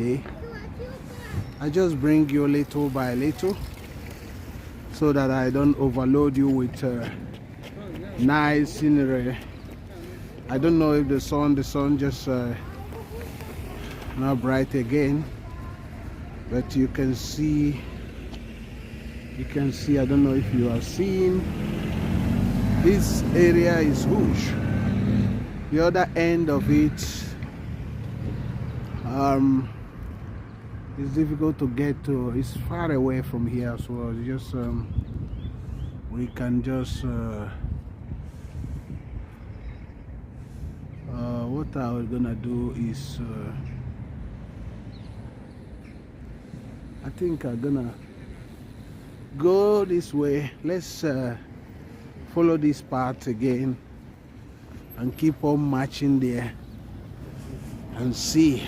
day. I just bring you little by little so that I don't overload you with nice scenery. I don't know if the sun just not bright again, but you can see, I don't know if you are seeing, this area is huge. The other end of it is difficult to get to. It's far away from here as well. It's just we can just what I'm gonna do is I think I'm gonna go this way. Let's follow this path again and keep on marching there and see